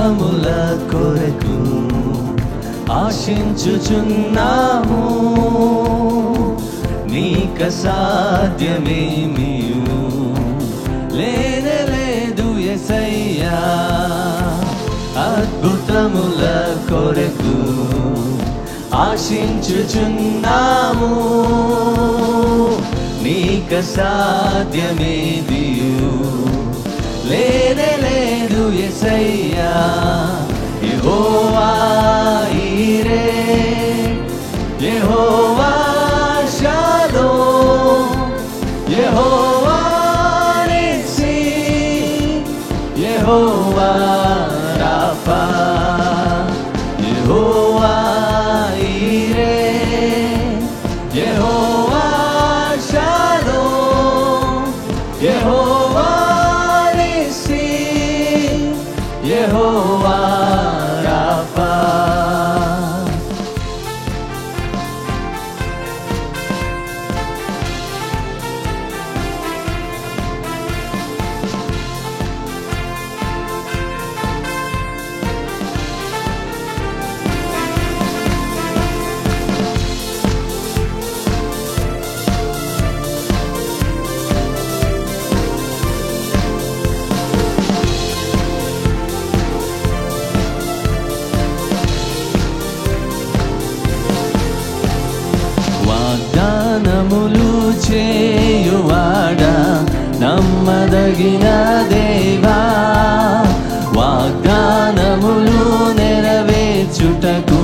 అద్భుతముల కొరకు ఆశించుచున్నాము. నీక సాధ్యమేమియు లేనేలేదు యేసయ్యా. అద్భుతముల కొరకు ఆశించుచున్నాము. నీక సాధ్యమేదియు లేనేలేదు యేసయ్యా. యెహోవా ఈరే, యెహోవా షాలోమ్, యెహోవా నిస్సి, యెహోవా రాఫా. యెహోవా ఈరే, యెహోవా షాలోమ్, యెహోవా నిస్సి, యెహోవా రాఫా. వాగ్దానములు చేయువాడా, నమ్మదగిన దేవా. వాగ్దానములు నెరవేర్చుటకు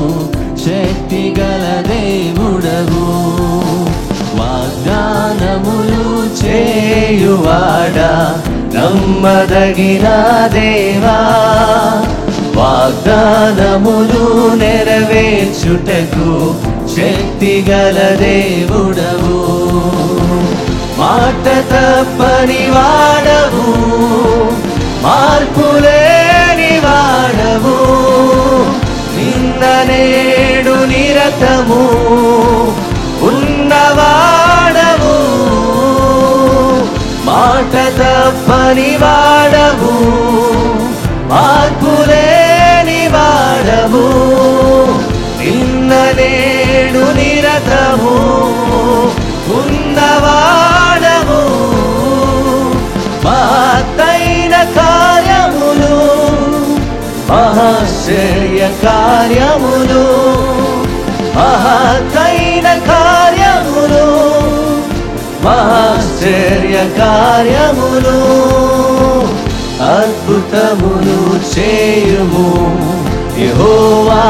శక్తిగల దేవుడవు. వాగ్దానములు చేయువాడా, నమ్మదగిన దేవా. వాగ్దానములు నెరవేర్చుటకు శక్తిగల దేవుడవు. మాట తప్పని వాడవు, మార్పులేని వాడవు. నిన్న నేడు నిరతము ఉన్నవాడవు. మాట తప్పని వాడవు, మార్పులేని వాడవు. నిన్న నేడు నిరతము ఉన్నవాడవు. మహత్తైన కార్యములు, మహాశ్చర్య కార్యములు, మహత్తైన కార్యములు, మహాశ్చర్య కార్యములు, అద్భుతములు చేయుము. యెహోవా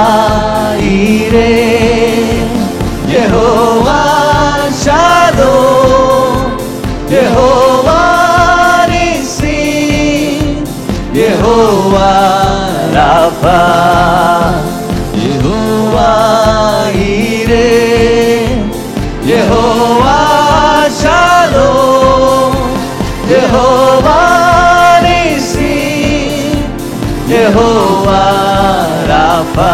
ఈరే, యెహోవా షాలోమ్, యెహోవా నిస్సి, యెహోవా రాఫా. యెహోవా ఈరే, యెహోవా షాలోమ్, యెహోవా నిస్సి, యెహోవా రాఫా.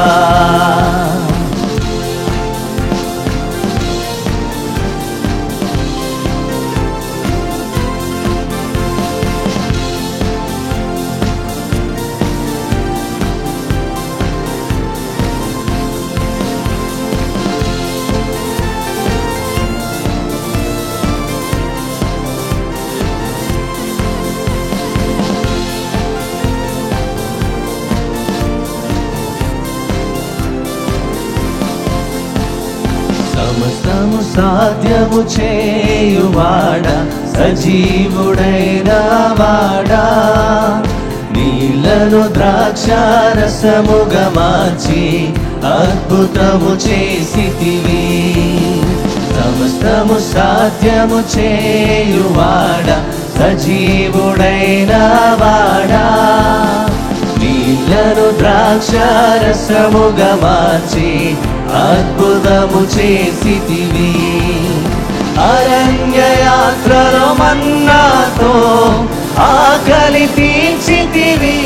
సమస్తము సాధ్యము చేయువాడా, సజీవుడైన వాడా. నీళ్లను ద్రాక్షారసముగా మార్చి అద్భుతము చేసితివి. సమస్తము సాధ్యము చేయువాడా, సజీవుడైన వాడా. నీళ్లను ద్రాక్షారసముగా మార్చి అద్భుతము చేసితివి. అరణ్య యాత్రలో మన్నాతో ఆకలి తీర్చితివి.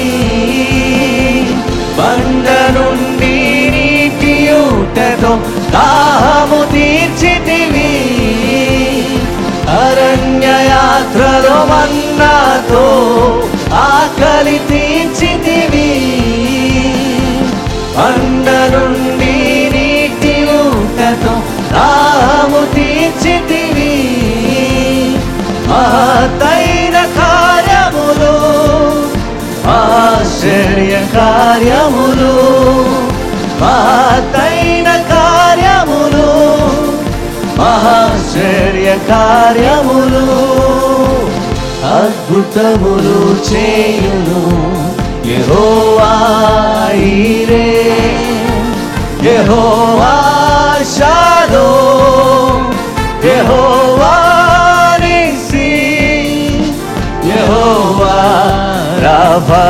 బండ నుండి నీటి ఊటతో దాహము తీర్చితివి. అరణ్య యాత్రలో మన్నాతో ఆకలి తీర్చితివి. కార్యములు, మహత్తైన కార్యములు, మహాశ్చర్య కార్యములు, అద్భుతములు చేయును యెహోవా ఈరే, యెహోవా షాలోమ్, యెహోవా నిస్సి, యెహోవా రాఫా,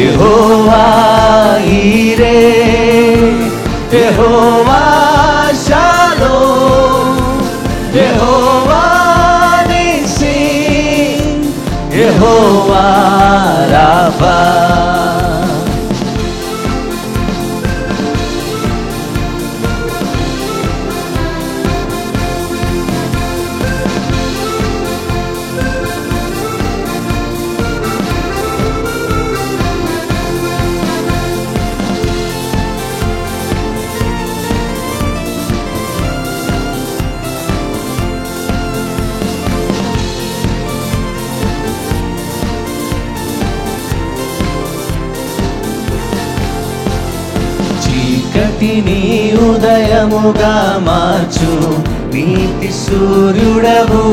యెహోవా ఈరే, యెహోవా షాలోమ్, యెహోవా నిస్సి, యెహోవా రాఫా. చీకటిని ఉదయముగా మార్చు నీతి సూర్యుడవు,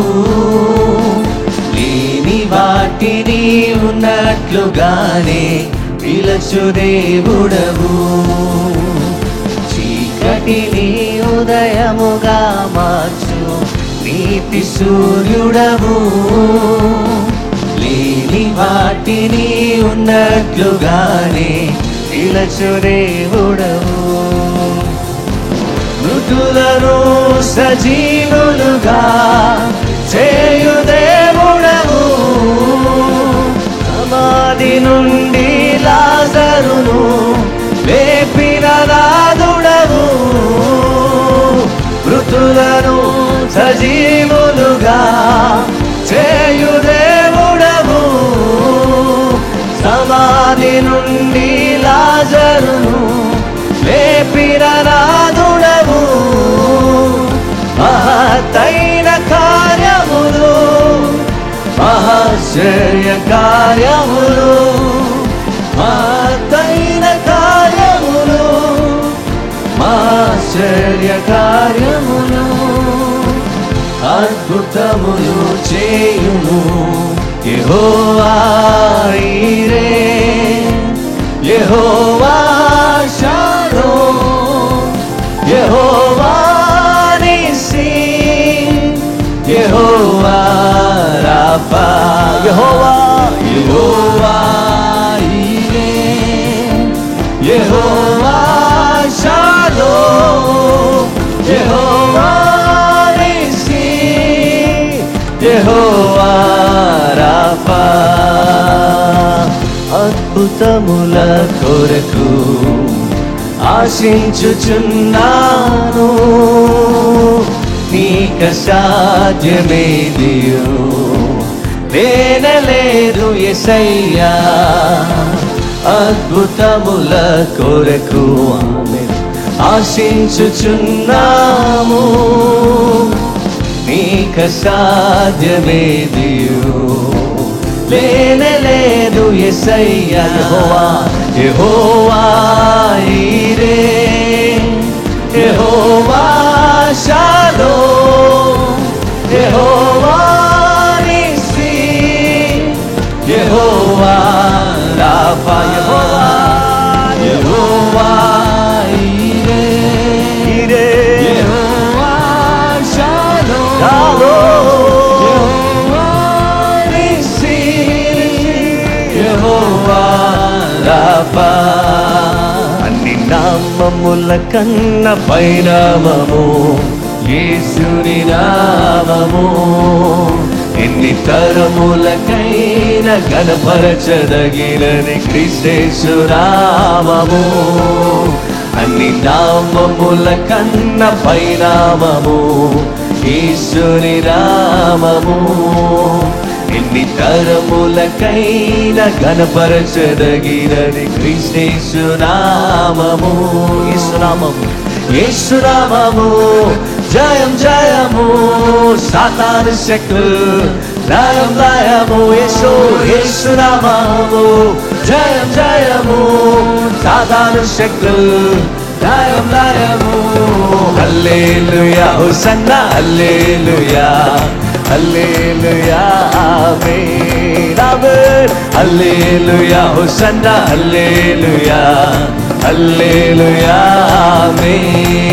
లేని వాటిని ఉన్నట్లుగానే పిలచు దేవుడవు. చీకటిని ఉదయముగా మార్చు నీతి సూర్యుడవు, లేని వాటిని ఉన్నట్లుగానే పిలచు దేవుడవు. మృతులను సజీవులుగా చేయు దేవుడవు, సమాధి నుండి లాజరును లేపిన నాదుడవు. మృతులను సజీవులుగా చేయు దేవుడవు, సమాధి నుండి లాజరును లేపిన నాదుడవు. మహత్తైన కార్యములు, మహాశ్చర్య కార్యములు, మహత్తైన కార్యములు, మహాశ్చర్య కార్యములు, అద్భుతములు చేయును యెహోవా ఈరే, యెహోవా షాలోమ్, యెహోవా నిస్సి, యెహోవా రాఫా, యెహోవా ఈరే, యెహోవా షాలోమ్, యెహోవా నిస్సి, యెహోవా రాఫా. అద్భుతముల కొరకు ఆశించుచున్నాను, నీక సాధ్యమేదియో లేనలేదు యేసయ్యా. అద్భుతముల కొరకు ఆశించుచున్నాము, నీక సాధ్యమేదియో లేనలేదు యేసయ్యా. యెహోవా యెహోవా ఈరే, యెహోవా షాలోమ్, యెహోవా నిస్సి, యెహోవా రాఫా, యెహోవా యెహోవా ఈరే, యెహోవా షాలోమ్, యెహోవా నిస్సి, యెహోవా రాఫా. అన్ని నామముల కన్న పైనామము యేసుని నామము, ఎన్ని తరములకైన గణపరచదగినది క్రీస్తు నామము. అన్ని నామముల కన్న పైనామము యేసుని నామము, ఎన్ని తరములకైన గణపరచదగినది క్రీస్తు నామము. యేసునామము, యేసునామము జయం జయము, సాతాను శక్తులు లయం లయము. యేసునామము జయం జయము సాతాను శక్తులు లయం లయము. హల్లెలూయా హోసన్నా హల్లెలూయా హల్లెలూయా ఆమేన్ ఆమేన్. హల్లెలూయా హోసన్నా హల్లెలూయా హల్లెలూయా ఆమేన్.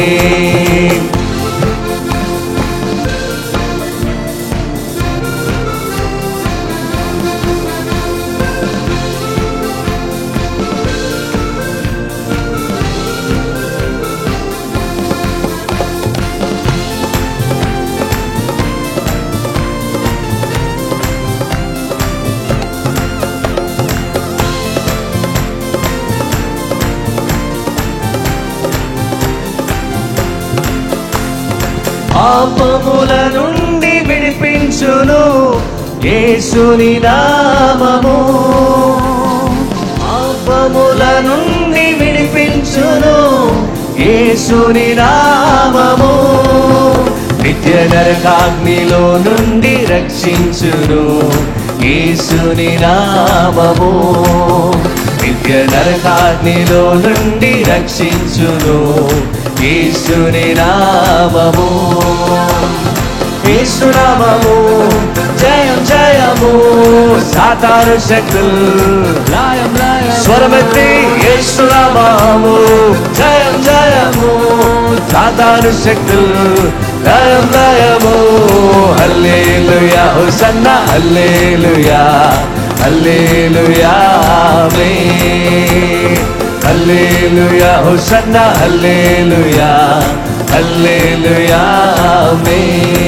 పాపముల నుండి విడిపించును యేసుని నామము. పాపముల నుండి విడిపించును యేసుని నామము. నిత్య నరకాగ్నిలో నుండి రక్షించును యేసుని నామము. నిత్య నరకాగ్నిలో నుండి రక్షించును యేసుని నామము. యేసు నామము జయం జయము సాతాను శక్తులు లయం లయము. స్వరమెత్తి యేసు నామము జయం జయము సాతాను శక్తులు లయం లయము. హల్లెలూయా హోసన్నా హల్లెలూయా హల్లెలూయా ఆమేన్. హల్లెలూయా హోసన్నా హల్లెలూయా హల్లెలూయా ఆమేన్.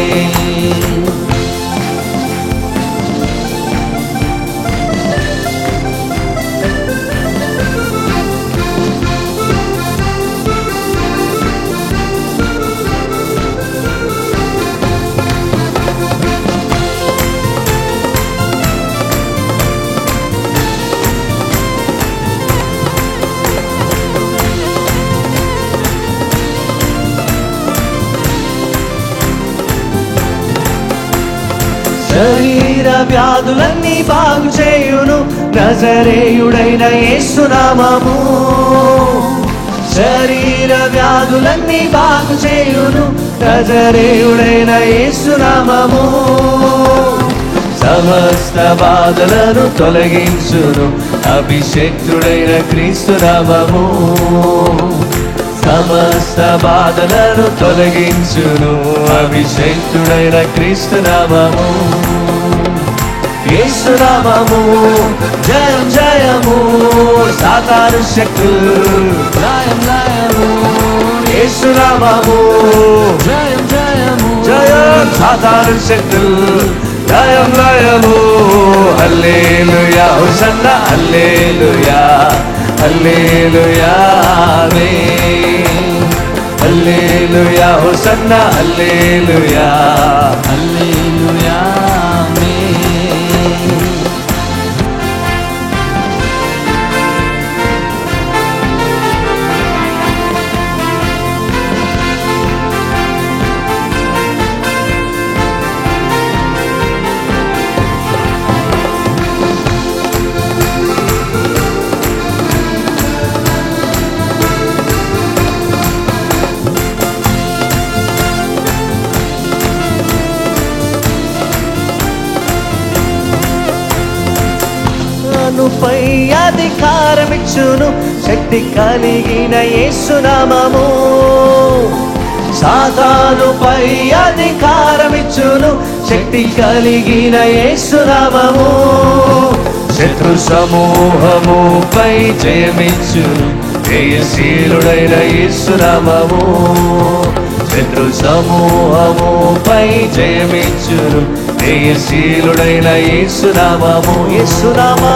శరీర వ్యాధులన్నీ బాగు చేయును నజరేయుడైన యేసు నామము. శరీర వ్యాధులన్నీ బాగు చేయును నజరేయుడైన యేసు నామము. సమస్త బాధలను తొలగించును అభిషేక్తుడైన క్రీస్తు నామము. సమస్త బాధలను తొలగించును అభిషేక్తుడైన క్రీస్తు నామము. యేసు నామము జయం జయము సాతాను శక్తులు లయం లయము. యేసు నామము జయం జయము జయం సాతాను శక్తులు లయం లయము. హల్లెలూయా హోసన్నా హల్లెలూయా హల్లెలూయా ఆమేన్. హల్లెలూయా హోసన్నా హల్లెలూయా హల్లెలూయా ఆమేన్. పై అధికారమిచ్చును శక్తి కలిగిన యేసు నామము. సాతానుపై అధికారమిచ్చును శక్తి కలిగిన యేసు నామము. శత్రు సమూహముపై జయమిచ్చును జయశీలుడైన యేసు నామము. శత్రు సమూహముపై జయమిచ్చును జయశీలుడైన యేసు నామము. యేసు నామము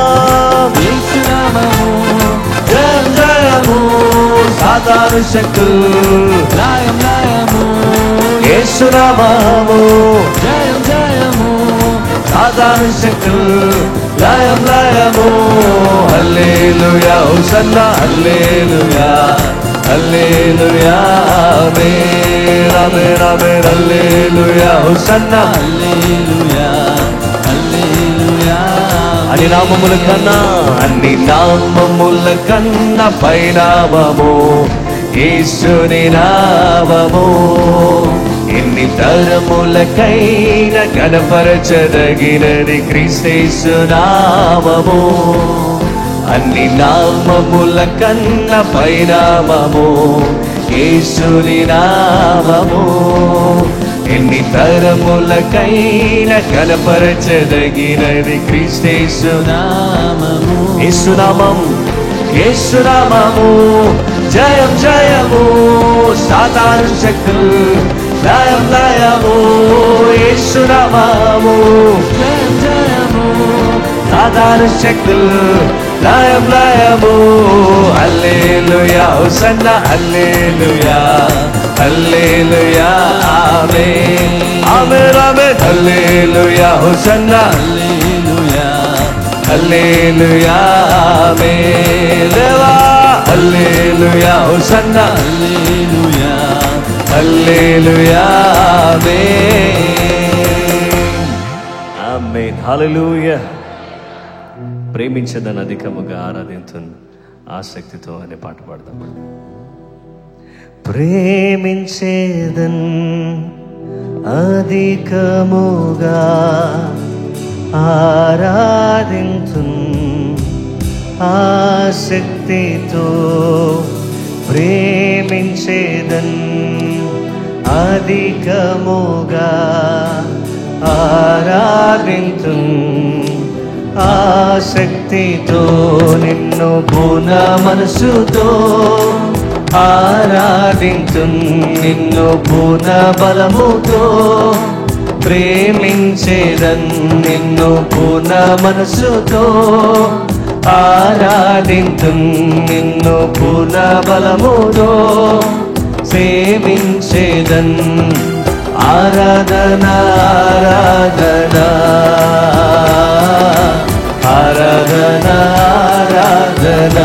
యేసు నామము జయం జయము సాతాను శక్తులు లయం లయము. యేసు నామము జయం జయము సాతాను శక్తులు లయం లయము. హల్లెలూయా హోసన్నా హల్లెలూయా హల్లెలూయా ఆమేన్ ఆమేన్ ఆమేన్. హల్లెలూయా హోసన్నా హల్లెలూయా హల్లెలూయా అన్ని నామముల కన్నా, అన్ని నామముల కన్నా పైనామము యేసుని నామము. ఎన్ని తరములకైనా కనపరచదగినది క్రీస్తు నామము. అన్ని నామముల కన్నా పైనామము యేసుని నామము. ఎన్ని తరములకైనా కనపరచదగినది క్రీస్తు నామము. యేసునామం, యేసునామము జయం జయము, సాతాను శక్తులు లయం లయము. యేసునామము జయం జయము, సాతాను శక్తులు లయం లయము. హల్లెలూయా హోసన్నా హల్లెలూయా హల్లెలూయా ఆమేన్ ఆమేన్ ఆమేన్. హల్లెలూయా హోసన్నా హల్లెలూయా హల్లెలూయా ఆమేన్. దేవా హల్లెలూయా హోసన్నా హల్లెలూయా హల్లెలూయా ఆమేన్ ఆమేన్. హల్లెలూయా. ప్రేమించదని అధికముగా ఆరాధించును ఆసక్తితో అనే పాట పాడదాం. ప్రేమించేదన్ అధికముగా ఆరాధించున్ ఆసక్తితో. ప్రేమించేదన్ అధికముగా ఆరాధించున్ ఆసక్తితో. నిన్ను పూర్ణ మనసుతో ఆరాధించున్, నిన్ను పూర్ణ బలముతో ప్రేమించేదన్. నిన్ను పూర్ణ మనసుతో ఆరాధించున్, నిన్ను పూర్ణ బలముతో సేవించేదన్. ఆరాధన ఆరాధన ఆరాధన ఆరాధన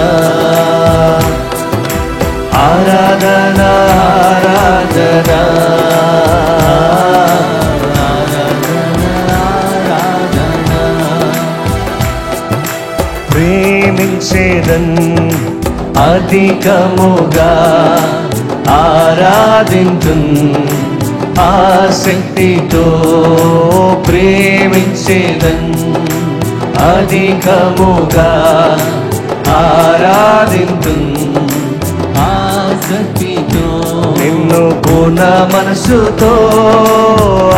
ఆరాధన ఆరాధన. ప్రేమించేదన్ అధికముగా ఆరాధించున్ ఆసక్తితో. ప్రేమించేదన్ అధికముగా ఆరాధించున్ ఆసక్తితో. నిన్ను పూర్ణ మనసుతో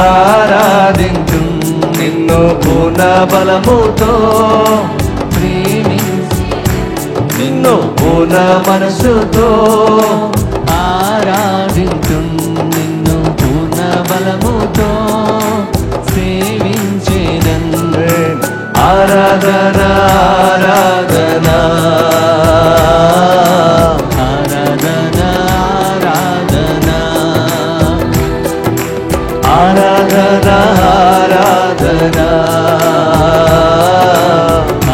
ఆరాధించున్, నిన్ను పూర్ణ బలముతో ప్రేమించి. నిన్ను పూర్ణ మనసుతో ఆరాధించున్, నిన్ను పూర్ణ బలముతో సేవించేదన్. ఆరాధన ఆరాధన ఆరాధన ఆరాధన ఆరాధన ఆరాధన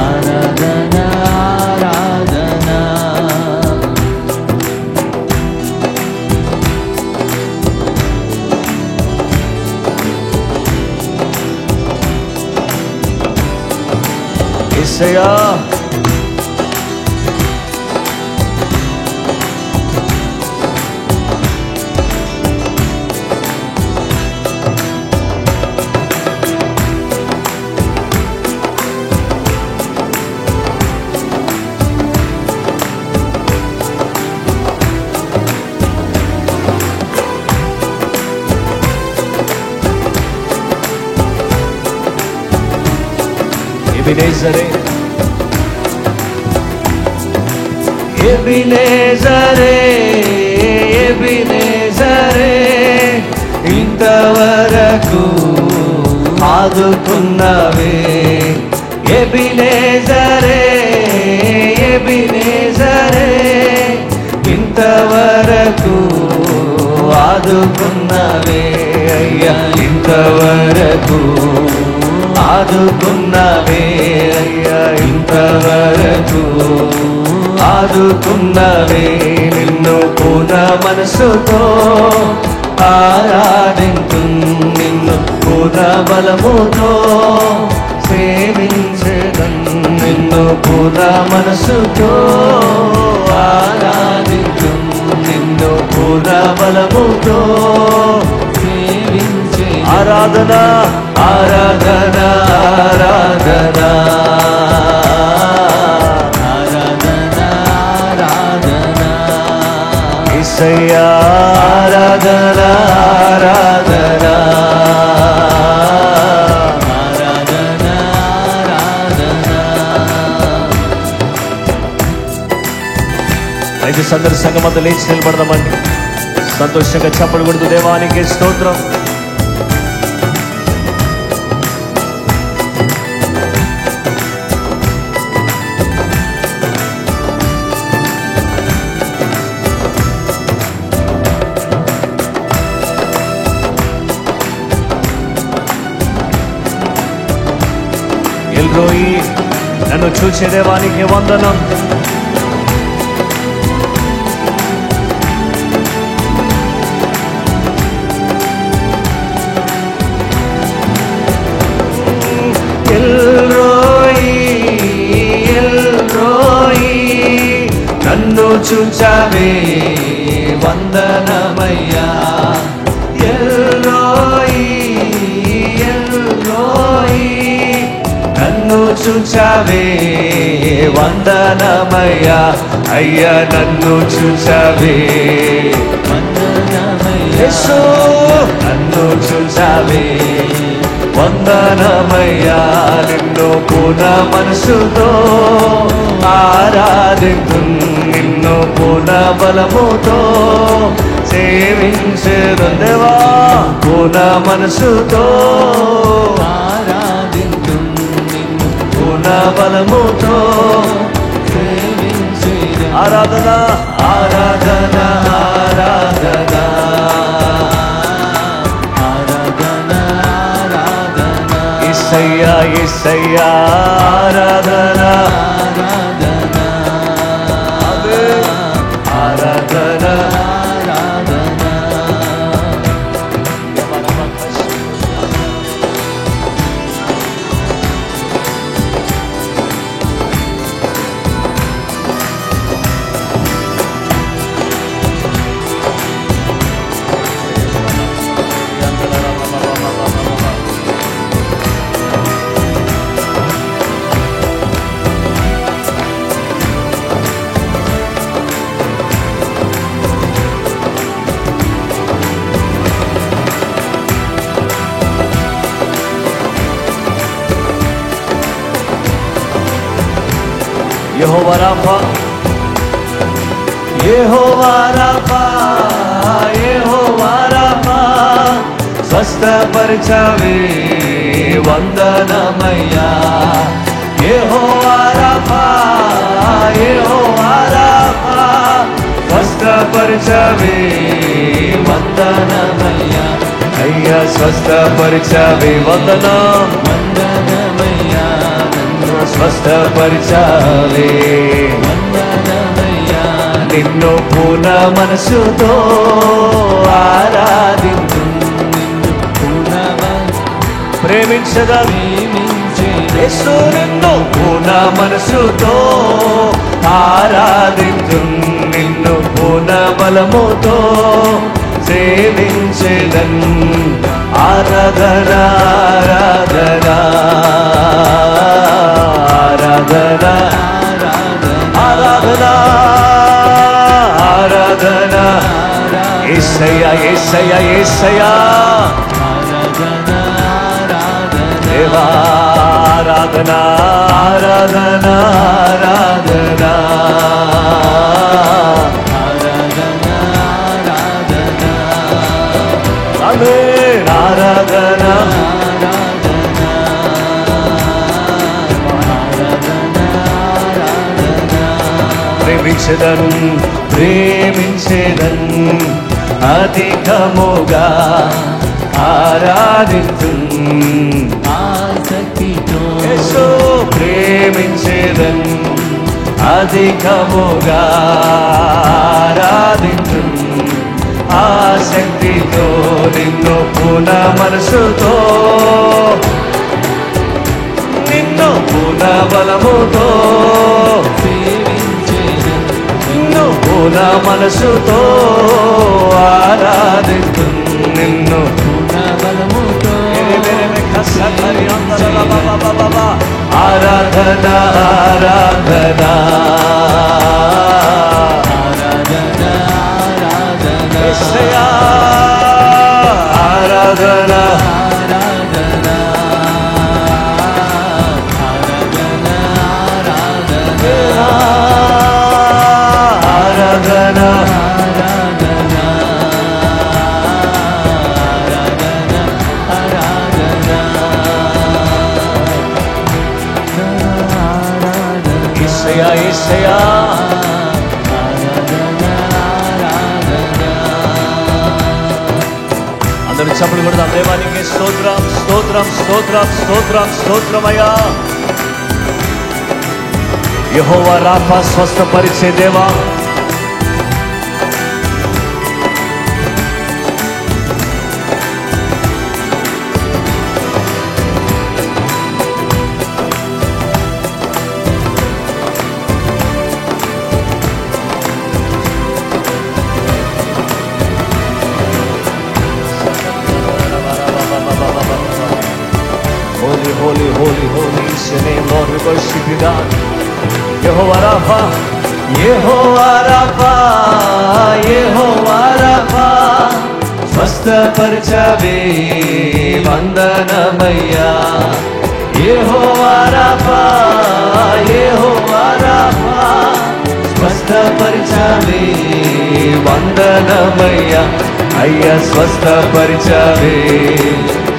ఆరాధన ఆరాధన. యేసయ్యా ఎబినేజరే ఎబినేజరే ఎబినేజరే ఇంతవరకు ఆదుకున్నవే. ఎబినేజరే ఎబినేజరే ఇంతవరకు ఆదుకున్నవే. అయ్యా ఇంతవరకు ఆదుకున్నవే. అయ్యా ఇంతవరకు ఆదుకున్నవే. నిన్ను పూర్ణ మనసుతో ఆరాధించున్, నిన్ను పూర్ణ బలముతో సేవించెదన్ నిన్ను పూర్ణ మనసుతో ఆరాధింతున్ నిన్ను పూర్ణ బలముతో సేవించే ఆరాధన ఆరాధన ఆరాధన ఆరాధన ఆరాధన యేసయ్యా ఆరాధన ఆరాధన ఆరాధన ఆరాధన. అయితే సందర్భ సంఘం అంతా లేచి నిలబడదామండి. సంతోషంగా చప్పట్లు కొడుతూ దేవానికి స్తోత్రం. ఎల్రోయి నన్ను చూచే దేవానికి వందనం. ఎల్రోయి ఎల్రోయి నన్ను చూచావే వందనమయ్యా. ఎల్రోయి ఎల్రోయి నన్ను చూచావే వందనమయ్యా. అయ్యా నన్ను చూచావే వందనమయ్యా. నన్ను చూచావే వందనమయ్యా. నిన్ను పూర్ణ మనసుతో ఆరాధింతున్ నిన్ను పూర్ణ బలముతో సేవించెదన్ దేవా. పూర్ణ మనసుతో ఆరాధింతున్ నిన్ను పూర్ణ బలముతో సేవించెదన్. ఆరాధన ఆరాధన ఆరాధన యేసయ్యా యేసయ్యా ఆరాధన ఆరాధన ఆరాధన ఆరాధన. యెహోవా రాఫా యెహోవా రాఫా యెహోవా రాఫా స్వస్థపరచవే వందనమయ్యా. యెహోవా రాఫా యెహోవా రాఫా స్వస్థపరచవే వందనమయ్యా. అయ్యా స్వస్థపరచవే వందనం వందనమయ్యా. స్వస్థపరచాలే వందనమయ్యా. నిన్ను పూర్ణ మనసుతో ఆరాధింతు నిన్ను పూర్ణ ప్రేమించగా యేసు నిన్ను పూర్ణ మనసుతో ఆరాధింతు నిన్ను పూర్ణ బలముతో సేవించెదన్. ఆరాధన ఆరాధన ఆరాధన ఆరాధన ఆరాధన యేసయ్యా యేసయ్యా యేసయ్యా దేవా. ఆరాధన ఆరాధన ఆరాధన ఆమేన్. ఆరాధన ప్రేమించెదన్ ప్రేమించెదన్ అధికముగా ఆరాధింతున్ ఆసక్తితో. యేసు ప్రేమించెదన్ అధికముగా ఆరాధింతున్ ఆసక్తితో. నిన్ను పూర్ణ మనసుతో బలముతో నిన్ను పూర్ణ మనసుతో ఆరాధిస్తు నిన్ను పూర్ణ బలముతో ఆరాధన ఆరాధన ఆరాధన అందరూ చప్పట్లు కొడదాం. దేవానికి స్తోత్రం స్తోత్రం స్తోత్రం స్తోత్రం స్తోత్రమయ్యా. యెహోవా రాఫా స్వస్థపరిచే దేవా, holy, holy, holy is your name, Lord. We worship you, God. Yehovah Rapha, Yehovah Rapha, Yehovah Rapha, స్వస్థపరచవే వందనమయ్యా. Yehovah Rapha, Yehovah Rapha, స్వస్థపరచవే వందనమయ్యా. అయ్యా స్వస్థపరచవే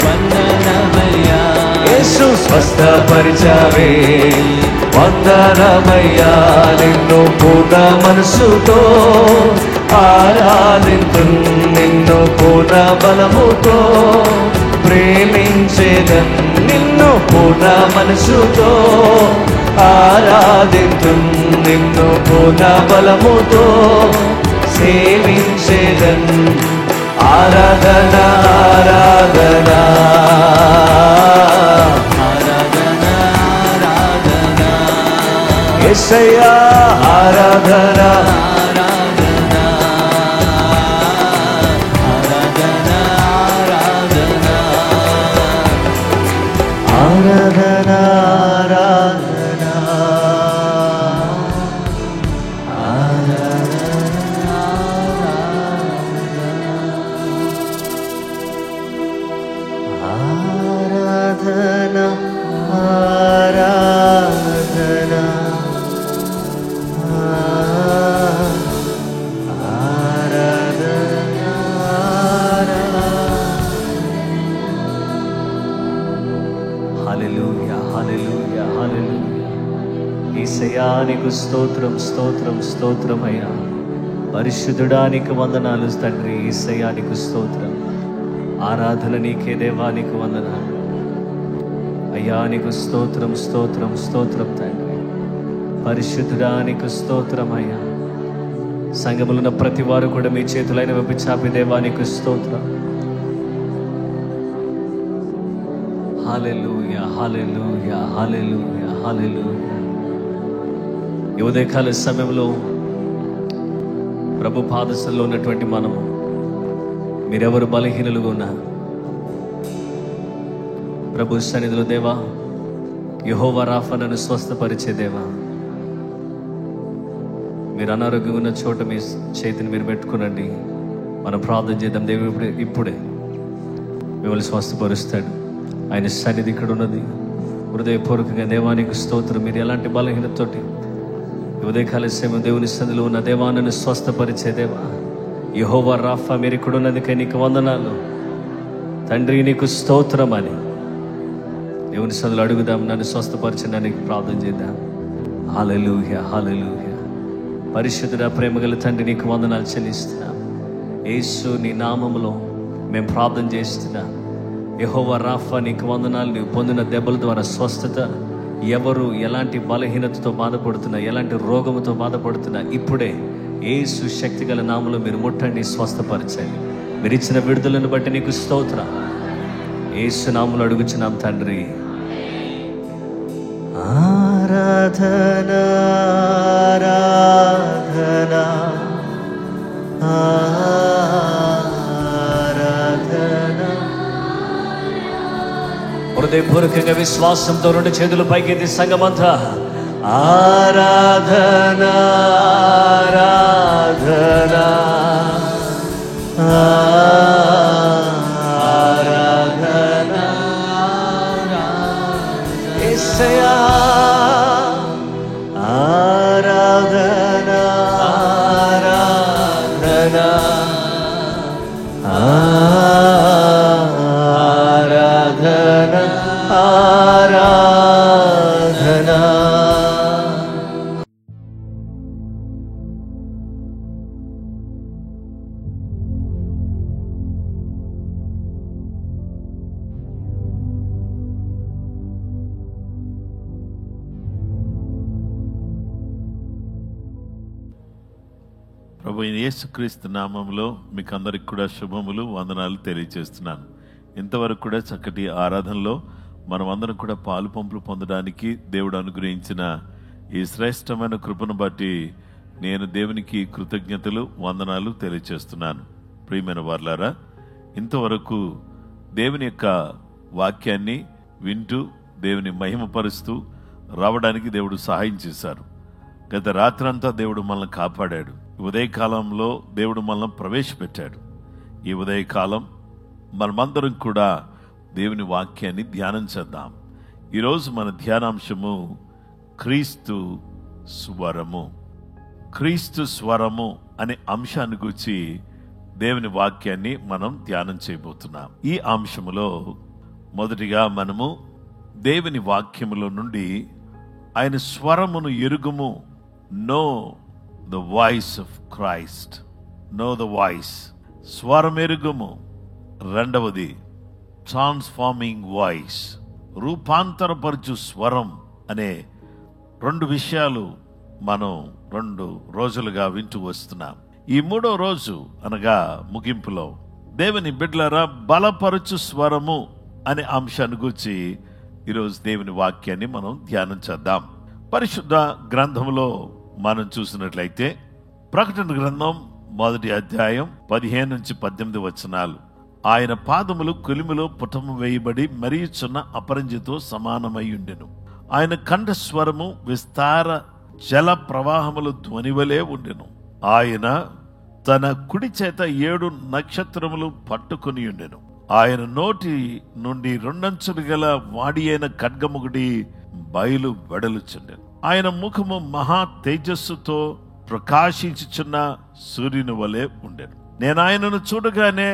వందనమయ్యా. యేసు స్వస్థపరిచవే వందనమయ్యా. నిన్ను పూర్ణ మనసుతో ఆరాధింతు నిన్ను పూర్ణ బలముతో ప్రేమించేదన్ నిన్ను పూర్ణ మనసుతో ఆరాధింతు నిన్ను పూర్ణ బలముతో సేవించేదన్. ఆరాధన ఆరాధన యేసయ్యా ఆరాధన ఆరాధన ఆరాధన ఆరాధన ఆరాధన యేసయ్యానికి స్తోత్రం స్తోత్రం స్తోత్రమయ్యా. పరిశుద్ధుడానికి వందనాలు తండ్రి. యేసయ్యానికి స్తోత్రం. ఆరాధన నీకే దేవానికి వందనాలు అయ్యా. నీకు స్తోత్రం స్తోత్రం స్తోత్రం తండ్రి. పరిశుద్ధుడానికి స్తోత్రం అయ్యా. సంఘములున్న ప్రతి వారు కూడా మీ చేతులైన వెప్పిచాపి దేవానికి స్తోత్రం. హల్లెలూయా హల్లెలూయా హల్లెలూయా హల్లెలూయా. ఈ ఉదయకాల సమయంలో ప్రభు పాదశల్లో ఉన్నటువంటి మనము, మీరెవరు బలహీనులుగా ఉన్నారు ప్రభు సన్నిధిలో దేవా, యెహోవా రాఫా నన్ను స్వస్థపరిచే దేవా, మీరు అనారోగ్యంగా ఉన్న చోట మీ చేతిని మీరు పెట్టుకునండి. మనం ప్రార్థన చేద్దాం. దేవుడు ఇప్పుడే మిమ్మల్ని స్వస్థపరుస్తాడు. ఆయన సన్నిధి ఇక్కడ ఉన్నది. హృదయపూర్వకంగా దేవానికి స్తోత్రం. మీరు ఎలాంటి బలహీనతతోటి ఉదయకాల సమయం దేవుని సన్నిధిలో ఉన్న దేవా, నన్ను స్వస్థపరిచే దేవా, యెహోవా రాఫా మీరు ఇక్కడ ఉన్నందుకే నీకు వందనాలు తండ్రి, నీకు స్తోత్రం అని దేవుని సన్నిధిలో అడుగుదాం. నన్ను స్వస్థపరచడానికి ప్రార్థన చేద్దాం. హల్లెలూయా హల్లెలూయా. పరిశుద్ధుడా ప్రేమగల తండ్రి, నీకు వందనాలు చెల్లిస్తున్నాం. యేసు నీ నామములో మేము ప్రార్థన చేస్తున్నాం. యెహోవా రాఫా నీకు వందనాలు. నీవు పొందిన దెబ్బల ద్వారా స్వస్థత, ఎవరు ఎలాంటి బలహీనతతో బాధపడుతున్నా, ఎలాంటి రోగముతో బాధపడుతున్నా, ఇప్పుడే యేసు శక్తి గల నామములో మీరు ముట్టండి, స్వస్థపరచండి. మీరు ఇచ్చిన విడుదలను బట్టి నీకు స్తోత్రం. యేసు నామములో అడుగుచున్నాం తండ్రి. ఆరాధనా ఆరాధనా. హృదయపూర్వకంగా విశ్వాసంతో రెండు చేతులు పైకెత్తి సంగమంతా ఆరాధనా ఆరాధనా ఆరాధనా యేసయ్యా ఆరాధనా ఆరాధనా ఆరాధనా ఆరాధనా. ప్రభు యేసుక్రీస్తు నామంలో మీకు అందరికి కూడా శుభములు వందనాలు తెలియజేస్తున్నాను. ఇంతవరకు కూడా చక్కటి ఆరాధనలో మనం అందరం కూడా పాలు పంపులు పొందడానికి దేవుడు అనుగ్రహించిన ఈ శ్రేష్టమైన కృపను బట్టి నేను దేవునికి కృతజ్ఞతలు వందనాలు తెలియజేస్తున్నాను. ప్రియమైన వారలారా, ఇంతవరకు దేవుని యొక్క వాక్యాన్ని వింటూ దేవుని మహిమపరుస్తూ రావడానికి దేవుడు సహాయం చేశారు. గత రాత్రంతా దేవుడు మనల్ని కాపాడాడు. ఉదయకాలంలో దేవుడు మనల్ని ప్రవేశపెట్టాడు. ఈ ఉదయకాలం మనమందరం కూడా దేవుని వాక్యాన్ని ధ్యానం చేద్దాం. ఈరోజు మన ధ్యానాంశము క్రీస్తు స్వరము. క్రీస్తు స్వరము అనే అంశాన్ని గురించి దేవుని వాక్యాన్ని మనం ధ్యానం చేయబోతున్నాం. ఈ అంశములో మొదటిగా మనము దేవుని వాక్యములో నుండి ఆయన స్వరమును ఎరుగుము. Know the voice of Christ. Know the voice, స్వరం ఎరుగుము. రెండవది ట్రాన్స్ఫార్మింగ్ వాయిస్, రూపాంతరపరచు స్వరం అనే రెండు విషయాలు మనం 2 రోజులుగా వింటూ వస్తున్నాం. ఈ 3వ రోజు అనగా ముగింపులో దేవుని బిడ్డలారా బలపరచు స్వరము అనే అంశాన్ని గురించి ఈరోజు దేవుని వాక్యాన్ని మనం ధ్యానం చేద్దాం. పరిశుద్ధ గ్రంథంలో మనం చూసినట్లయితే ప్రకటన గ్రంథం 1వ అధ్యాయం 15 నుంచి 18 వచనాలు. ఆయన పాదములు కొలిమిలో పుటము వేయబడి మరియుచున్న అపరంజితో సమానమై ఉండెను. ఆయన కంఠస్వరము విస్తార జల ప్రవాహములు ధ్వనివలే ఉండెను. ఆయన తన కుడి చేత 7 నక్షత్రములు పట్టుకుని ఉండెను. ఆయన నోటి నుండి 2 అంచులు గల వాడి అయిన ఖడ్గముగుడి బయలు వెడలుచుండెను. ఆయన ముఖము మహా తేజస్సుతో ప్రకాశించుచున్న సూర్యుని వలె ఉండెను. నేను ఆయనను చూడగానే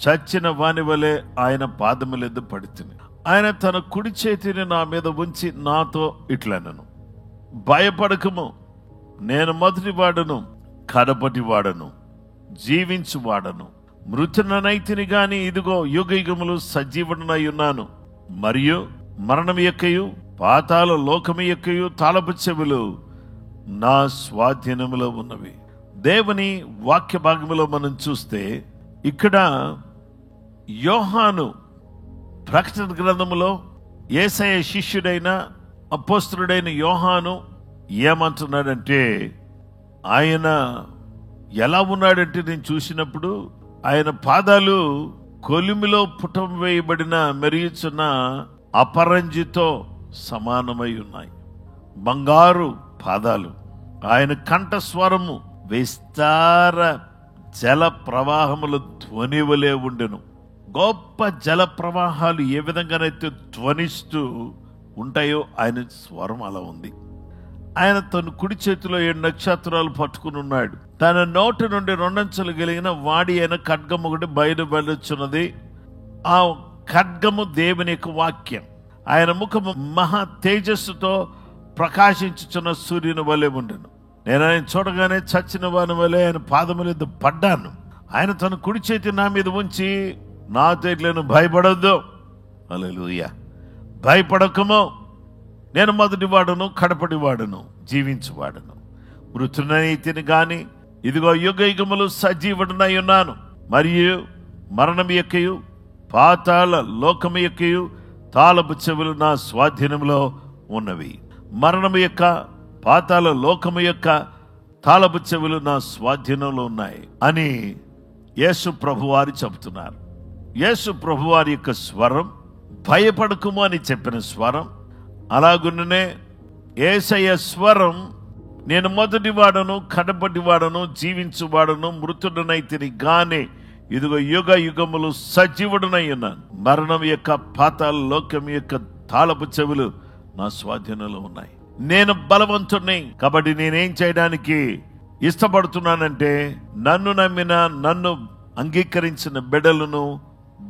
చచ్చిన వాని వలె ఆయన పాదములెద్దు పడితిని. ఆయన తన కుడి చేతిని నా మీద ఉంచి నాతో ఇట్లనెను, భయపడకము, నేను మొదటి వాడను కడపటి వాడను జీవించువాడను. మృతుననైతిని గాని ఇదిగో యుగయుగములు సజీవుడనై ఉన్నాను. మరియు మరణం యొక్కయు పాతాళ లోకము యొక్కయు తాళపు చెవులు నా స్వాధీనములో ఉన్నవి. దేవుని వాక్య భాగములో మనం చూస్తే ఇక్కడ యోహాను ప్రకటన గ్రంథములో యేసయ్య శిష్యుడైన అపోస్తలుడైన యోహాను ఏమంటున్నాడంటే, ఆయన ఎలా ఉన్నాడంటే నేను చూసినప్పుడు ఆయన పాదాలు కొలిమిలో పుటం వేయబడిన మెరుగుచున్న అపరంజితో సమానమై ఉన్నాయి. బంగారు పాదాలు. ఆయన కంఠస్వరము విస్తార జల ప్రవాహములు ధ్వనివలే ఉండెను. గొప్ప జల ప్రవాహాలు ఏ విధంగానైతే ధ్వనిస్తూ ఉంటాయో ఆయన స్వరం అలా ఉంది. ఆయన తన కుడి చేతిలో 7 నక్షత్రాలు పట్టుకుని ఉన్నాడు. తన నోటి నుండి 2 అంచులు కలిగిన వాడి అయిన ఖడ్గము ఒకటి బయలువెళ్ళుచున్నది. ఆ ఖడ్గము దేవుని యొక్క వాక్యం. ఆయన ముఖము మహా తేజస్సుతో ప్రకాశించుచున్న సూర్యుని వలె ఉండెను. నేను ఆయన చూడగానే చచ్చిన వాని వలె ఆయన పాదములెద్దు పడ్డాను. ఆయన తన కుడి చేతి నా మీద ఉంచి నాతో ఇట్లను, భయపడొద్దు, హల్లెలూయా, భయపడకము, నేను మొదటి వాడను కడపటి వాడను జీవించువాడను. మృతునైతిని గాని ఇదిగో యుగయుగములు సజీవుడనై ఉన్నాను. మరియు మరణం యొక్కయు పాతాళ లోకము యొక్కయు తాళపు చెవులు నా స్వాధీనంలో ఉన్నవి. మరణము యొక్క పాతాళ లోకము యొక్క తాళపు చెవులు నా స్వాధీనంలో ఉన్నాయి అని యేసు ప్రభువారు చెబుతున్నారు. యేసు ప్రభువారి యొక్క స్వరం భయపడకుము అని చెప్పిన స్వరం, అలాగున్ననే యేసయ్య స్వరం నేను మొదటి వాడను కడపటి వాడను జీవించువాడను మృతుడనైతిని గాని ఇదిగో యుగ యుగములు సజీవుడనై ఉన్నాను. మరణం యొక్క పాతాళ లోకం యొక్క తాళపు చెవులు నా స్వాధీనంలో ఉన్నాయి. నేను బలవంతుణ్ణి కాబట్టి నేనేం చేయడానికి ఇష్టపడుతున్నానంటే నన్ను నమ్మిన నన్ను అంగీకరించిన బిడ్డలను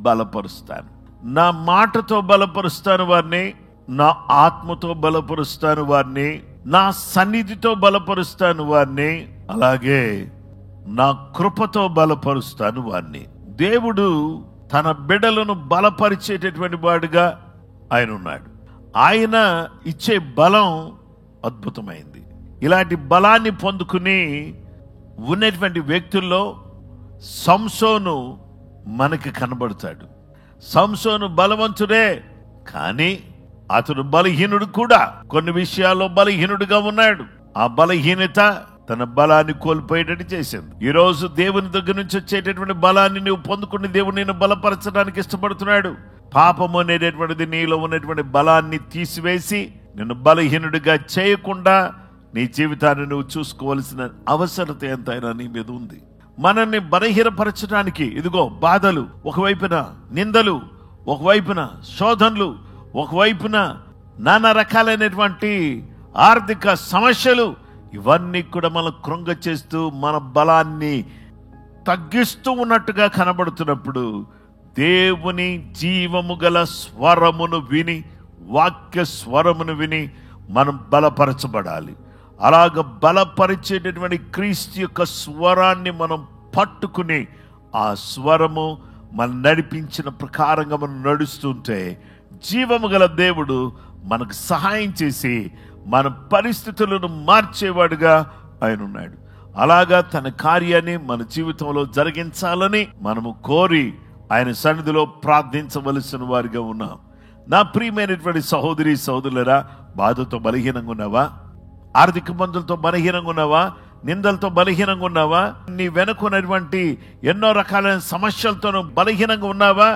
బలపరుస్తాను. నా మాటతో బలపరుస్తాను వారిని, నా ఆత్మతో బలపరుస్తాను వారిని, నా సన్నిధితో బలపరుస్తాను వారిని, అలాగే నా కృపతో బలపరుస్తాను వారిని. దేవుడు తన బిడ్డలను బలపరిచేటటువంటి వాడుగా ఆయన ఉన్నాడు. ఆయన ఇచ్చే బలం అద్భుతమైంది. ఇలాంటి బలాన్ని పొందుకుని ఉన్నటువంటి వ్యక్తుల్లో సంసోను మనకి కనబడతాడు. సంసోను బలవంతుడే, కానీ అతడు బలహీనుడు కూడా. కొన్ని విషయాల్లో బలహీనుడుగా ఉన్నాడు. ఆ బలహీనత తన బలాన్ని కోల్పోయేటట్టు చేసింది. ఈ రోజు దేవుని దగ్గర నుంచి వచ్చేటటువంటి బలాన్ని నువ్వు పొందుకుని దేవుడు నిన్ను బలపరచడానికి ఇష్టపడుతున్నాడు. పాపము అనేటటువంటిది నీలో ఉన్నటువంటి బలాన్ని తీసివేసి నిన్ను బలహీనుడిగా చేయకుండా నీ జీవితాన్ని నువ్వు చూసుకోవాల్సిన అవసరత ఎంతైనా నీ మీద ఉంది. మనల్ని బలహీనపరచడానికి ఇదిగో బాధలు ఒకవైపున, నిందలు ఒకవైపున, శోధనలు ఒకవైపున, నానా రకాలైనటువంటి ఆర్థిక సమస్యలు, ఇవన్నీ కూడా మనం కృంగ చేస్తూ మన బలాన్ని తగ్గిస్తూ ఉన్నట్టుగా కనబడుతున్నప్పుడు దేవుని జీవము గల స్వరమును విని, వాక్య స్వరమును విని మనం బలపరచబడాలి. అలాగ బలపరిచేటటువంటి క్రీస్తు యొక్క స్వరాన్ని మనం పట్టుకుని ఆ స్వరము మనం నడిపించిన ప్రకారంగా మనం నడుస్తుంటే జీవము గల దేవుడు మనకు సహాయం చేసి మన పరిస్థితులను మార్చేవాడుగా ఆయన ఉన్నాడు. అలాగా తన కార్యాన్ని మన జీవితంలో జరిగించాలని మనము కోరి ఆయన సన్నిధిలో ప్రార్థించవలసిన వారిగా ఉన్నాం. నా ప్రియమైనటువంటి సహోదరి సహోదరులరా, బాధతో బలహీనంగా ఉన్నావా? ఆర్థిక ఇబ్బందులతో బలహీనంగా ఉన్నావా? నిందలతో బలహీనంగా ఉన్నావా? నీ వెనుకున్నటువంటి ఎన్నో రకాలైన సమస్యలతో బలహీనంగా ఉన్నావా?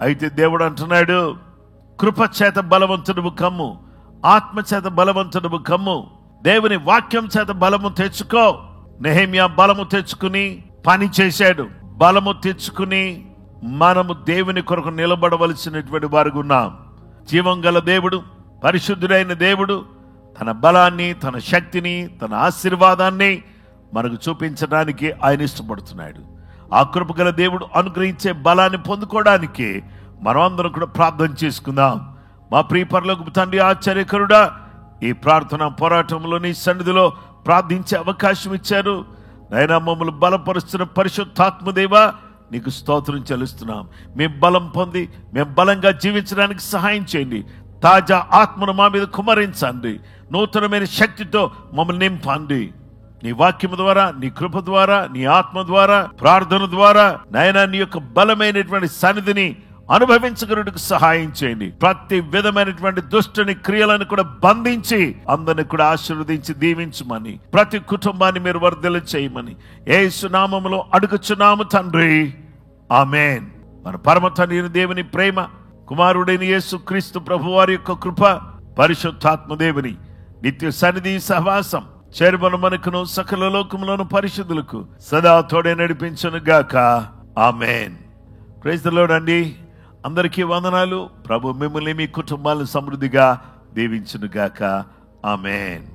అయితే దేవుడు అంటున్నాడు, కృప చేత బలవంతుడు కమ్ము, ఆత్మ చేత బలవంతుడు కమ్ము, దేవుని వాక్యం చేత బలము తెచ్చుకో. నెహెమ్యా బలము తెచ్చుకుని పని చేశాడు. బలము తెచ్చుకుని మనము దేవుని కొరకు నిలబడవలసినటువంటి వారికి ఉన్నాం. జీవం గల దేవుడు, పరిశుద్ధుడైన దేవుడు తన బలాన్ని, తన శక్తిని, తన ఆశీర్వాదాన్ని మనకు చూపించడానికి ఆయన ఇష్టపడుతున్నాడు. ఆ కృపగల దేవుడు అనుగ్రహించే బలాన్ని పొందుకోవడానికి మనం అందరం కూడా ప్రార్థన చేసుకుందాం. మా ప్రియ పరలోకపు తండ్రి, ఆశ్చర్యకరుడా, ఈ ప్రార్థన పోరాటంలో నీ సన్నిధిలో ప్రార్థించే అవకాశం ఇచ్చారు. నైనా మమ్మల్ని బలపరుస్తున్న పరిశుద్ధాత్మదేవా నీకు స్తోత్రం చెల్లిస్తున్నాం. మేము బలం పొంది మేము బలంగా జీవించడానికి సహాయం చేయండి. తాజా ఆత్మను మా మీద కుమరించండి. నూతనమైన శక్తితో మమ్మల్ని నింపండి. నీ వాక్యము ద్వారా, నీ కృప ద్వారా, నీ ఆత్మ ద్వారా, ప్రార్థన ద్వారా నాయనా నీ యొక్క బలమైనటువంటి సన్నిధిని అనుభవించగలుగుటకు సహాయం చేయండి. ప్రతి విధమైనటువంటి దుష్టుని క్రియలను కూడా బంధించి అందరిని కూడా ఆశీర్వదించి దీవించమని, ప్రతి కుటుంబాన్ని మీరు వర్ధిల్ల చేయమని యేసు నామములో అడుగుచున్నాము తండ్రి, ఆమేన్. మన పరమ తండ్రి దేవుని ప్రేమ, కుమారుడైన యేసు క్రీస్తు ప్రభువారి యొక్క కృప, పరిశుద్ధాత్మ దేవుని నిత్య సన్నిధి సహవాసం చేరువను మనకును సకల లోకములను పరిశుద్ధులకు సదా తోడే నడిపించును గాక, ఆమేన్. ప్రైజ్ ది లార్డ్ అండి. అందరికీ వందనాలు. ప్రభు మిమ్మల్ని మీ కుటుంబాలను సమృద్ధిగా దీవించును గాక, ఆమేన్.